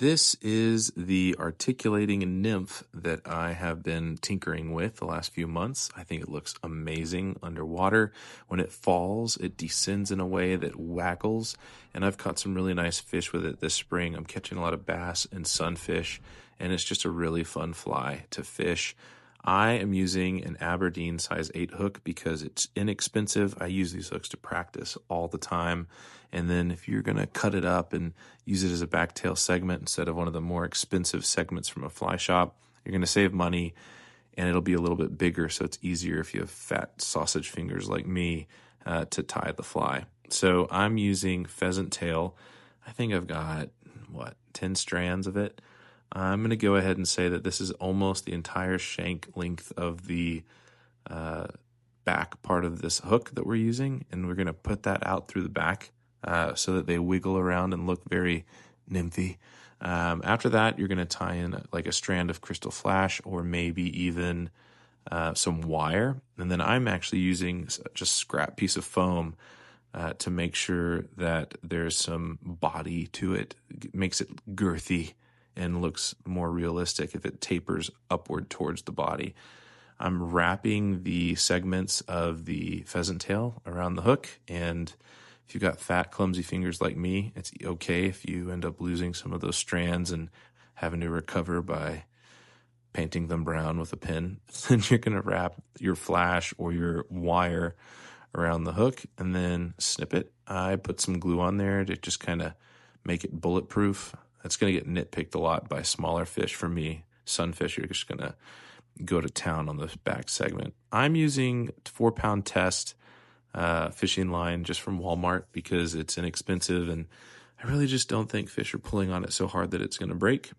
This is the articulating nymph that I have been tinkering with the last few months. I think it looks amazing underwater. When it falls, it descends in a way that waggles, and I've caught some really nice fish with it this spring. I'm catching a lot of bass and sunfish, and it's just a really fun fly to fish. I am using an Aberdeen size 8 hook because it's inexpensive. I use these hooks to practice all the time. And then if you're going to cut it up and use it as a backtail segment instead of one of the more expensive segments from a fly shop, you're going to save money and it'll be a little bit bigger. So it's easier if you have fat sausage fingers like me to tie the fly. So I'm using pheasant tail. I think I've got, 10 strands of it. I'm going to go ahead and say that this is almost the entire shank length of the back part of this hook that we're using, and we're going to put that out through the back so that they wiggle around and look very nymphy. After that, you're going to tie in like a strand of crystal flash or maybe even some wire, and then I'm actually using just scrap piece of foam to make sure that there's some body to it. It makes it girthy and looks more realistic if it tapers upward towards the body. I'm wrapping the segments of the pheasant tail around the hook, and if you've got fat, clumsy fingers like me, it's okay if you end up losing some of those strands and having to recover by painting them brown with a pen. Then you're going to wrap your flash or your wire around the hook and then snip it. I put some glue on there to just kind of make it bulletproof. That's going to get nitpicked a lot by smaller fish. For me, sunfish, you're just going to go to town on the back segment. I'm using 4-pound test fishing line just from Walmart because it's inexpensive, and I really just don't think fish are pulling on it so hard that it's going to break.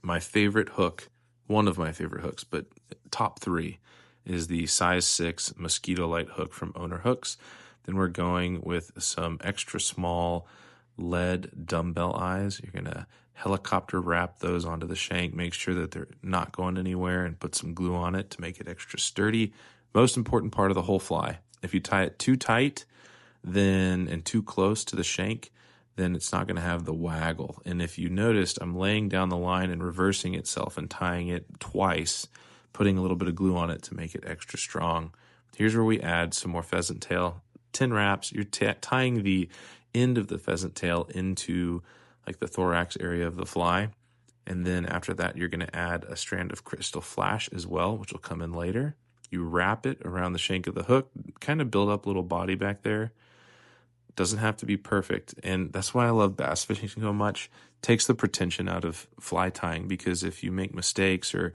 My favorite hook, one of my favorite hooks, but top 3, is the size 6 mosquito light hook from Owner Hooks. Then we're going with some extra small lead dumbbell eyes. You're going to helicopter wrap those onto the shank, make sure that they're not going anywhere, and put some glue on it to make it extra sturdy. Most important part of the whole fly. If you tie it too tight and too close to the shank, then it's not going to have the waggle. And if you noticed, I'm laying down the line and reversing itself and tying it twice, putting a little bit of glue on it to make it extra strong. Here's where we add some more pheasant tail. 10 wraps. You're tying the end of the pheasant tail into like the thorax area of the fly. And then after that, you're going to add a strand of crystal flash as well, which will come in later. You wrap it around the shank of the hook, kind of build up a little body back there. It doesn't have to be perfect. And that's why I love bass fishing so much. It takes the pretension out of fly tying, because if you make mistakes or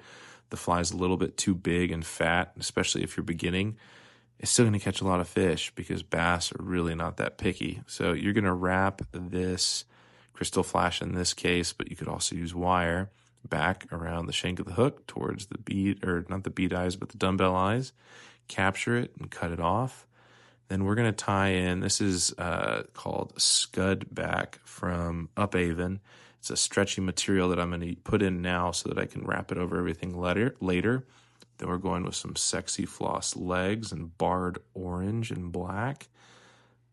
the fly's a little bit too big and fat, especially if you're beginning, it's still going to catch a lot of fish because bass are really not that picky. So you're going to wrap this crystal flash in this case, but you could also use wire back around the shank of the hook towards the bead, or not the bead eyes, but the dumbbell eyes. Capture it and cut it off. Then we're going to tie in, this is called Scud Back from Uphaven. It's a stretchy material that I'm going to put in now so that I can wrap it over everything later. Then we're going with some sexy floss legs and barred orange and black.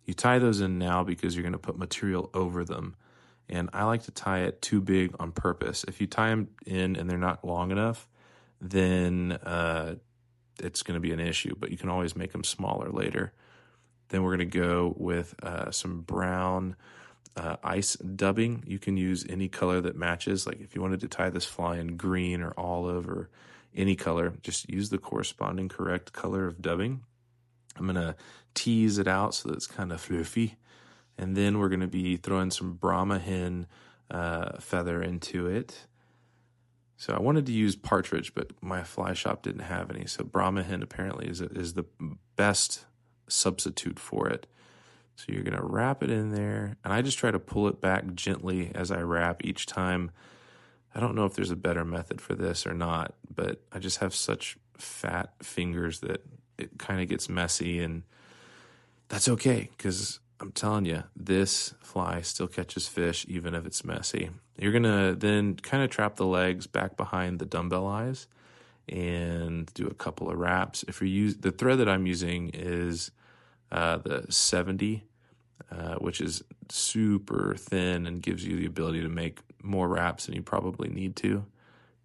You tie those in now because you're going to put material over them. And I like to tie it too big on purpose. If you tie them in and they're not long enough, then it's going to be an issue. But you can always make them smaller later. Then we're going to go with some brown ice dubbing. You can use any color that matches. Like if you wanted to tie this fly in green or olive or any color, just use the corresponding correct color of dubbing. I'm going to tease it out so that it's kind of fluffy. And then we're going to be throwing some Brahma hen feather into it. So I wanted to use partridge, but my fly shop didn't have any. So Brahma hen apparently is the best substitute for it. So you're going to wrap it in there. And I just try to pull it back gently as I wrap each time. I don't know if there's a better method for this or not, but I just have such fat fingers that it kind of gets messy, and that's okay because I'm telling you, this fly still catches fish even if it's messy. You're going to then kind of trap the legs back behind the dumbbell eyes and do a couple of wraps. If you use the thread that I'm using is the 70 which is super thin and gives you the ability to make more wraps than you probably need to. You're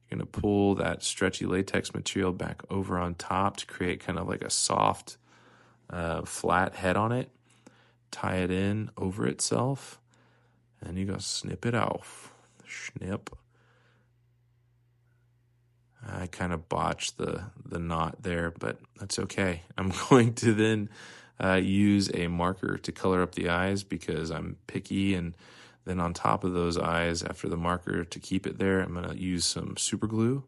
going to pull that stretchy latex material back over on top to create kind of like a soft, flat head on it. Tie it in over itself, and you go snip it off. Snip. I kind of botched the knot there, but that's okay. I'm going to then use a marker to color up the eyes because I'm picky, and then on top of those eyes, after the marker, to keep it there, I'm going to use some super glue.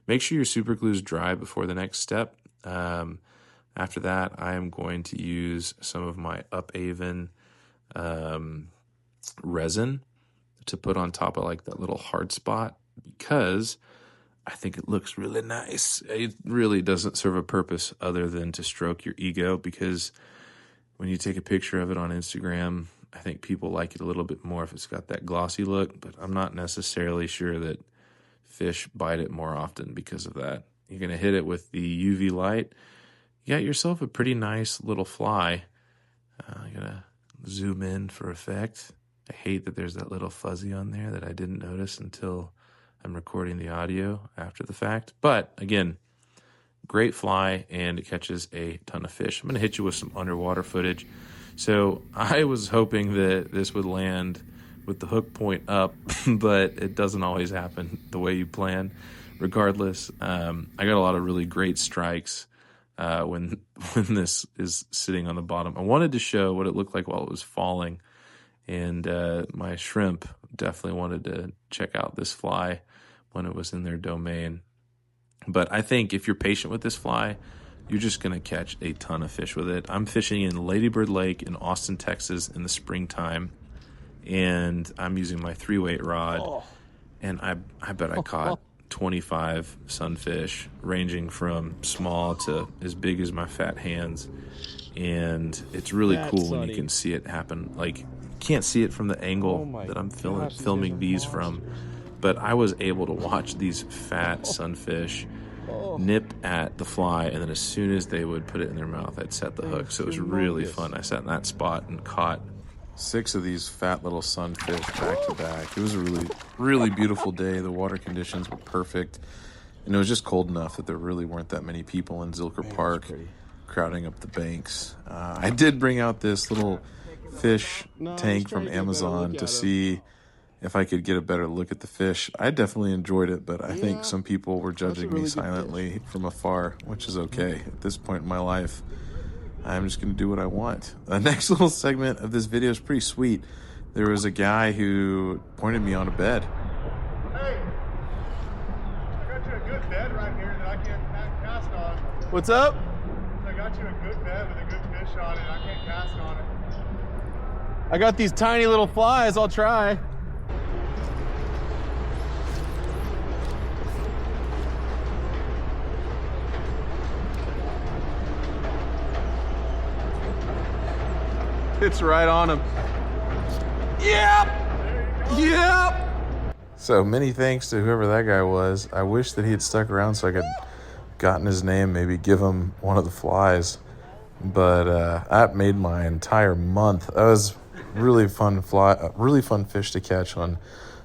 Make sure your super glue is dry before the next step. After that, I am going to use some of my Upaven resin to put on top of like that little hard spot because I think it looks really nice. It really doesn't serve a purpose other than to stroke your ego, because when you take a picture of it on Instagram, I think people like it a little bit more if it's got that glossy look, but I'm not necessarily sure that fish bite it more often because of that. You're going to hit it with the UV light. You got yourself a pretty nice little fly. I'm going to zoom in for effect. I hate that there's that little fuzzy on there that I didn't notice until I'm recording the audio after the fact. But again, great fly, and it catches a ton of fish. I'm going to hit you with some underwater footage. So I was hoping that this would land with the hook point up, but it doesn't always happen the way you plan. Regardless, I got a lot of really great strikes when this is sitting on the bottom. I wanted to show what it looked like while it was falling, and my shrimp definitely wanted to check out this fly when it was in their domain. But I think if you're patient with this fly, you're just going to catch a ton of fish with it. I'm fishing in Ladybird Lake in Austin, Texas in the springtime, and I'm using my 3-weight rod, and I bet I caught 25 sunfish, ranging from small to as big as my fat hands. And it's really cool when you can see it happen. Like, you can't see it from the angle that I'm filming these from, but I was able to watch these fat sunfish nip at the fly, and then as soon as they would put it in their mouth, I'd set the hook. So it was really fun. I sat in that spot and caught 6 of these fat little sunfish back to back. It was a really, really beautiful day. The water conditions were perfect, and it was just cold enough that there really weren't that many people in Zilker Park crowding up the banks. I did bring out this little fish tank from Amazon to see if I could get a better look at the fish. I definitely enjoyed it, but I think some people were judging me silently from afar, which is okay. At this point in my life, I'm just going to do what I want. The next little segment of this video is pretty sweet. There was a guy who pointed me on a bed. Hey, I got you a good bed right here that I can't cast on. What's up? I got you a good bed with a good fish on it. I can't cast on it. I got these tiny little flies. I'll try. It's right on him. Yep! Yep! So many thanks to whoever that guy was. I wish that he had stuck around so I could gotten his name, maybe give him one of the flies. But that made my entire month. That was really fun fish to catch on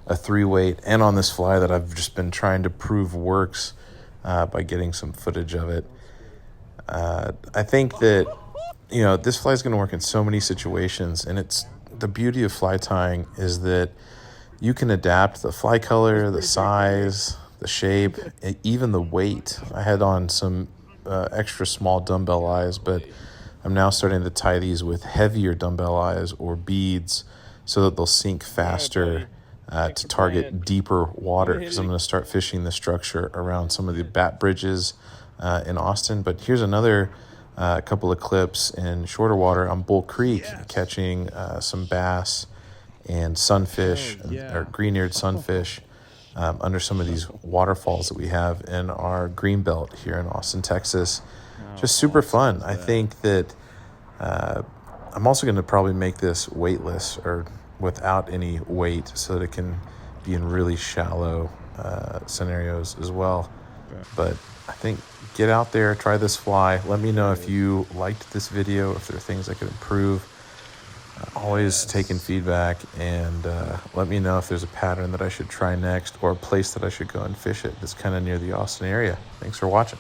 a 3-weight and on this fly that I've just been trying to prove works by getting some footage of it. I think that, you know, this fly is going to work in so many situations, and it's the beauty of fly tying is that you can adapt the fly color, the size, the shape, even the weight. I had on some extra small dumbbell eyes, but I'm now starting to tie these with heavier dumbbell eyes or beads so that they'll sink faster to target deeper water, because I'm going to start fishing the structure around some of the bat bridges in Austin. But here's another couple of clips in shorter water on Bull Creek, catching some bass and sunfish, or green-eared sunfish under some of these waterfalls that we have in our green belt here in Austin, Texas. Just super fun. I think that I'm also going to probably make this weightless or without any weight so that it can be in really shallow scenarios as well. But I think get out there, try this fly. Let me know if you liked this video, if there are things I could improve. Always taking feedback, and let me know if there's a pattern that I should try next or a place that I should go and fish it that's kind of near the Austin area. Thanks for watching.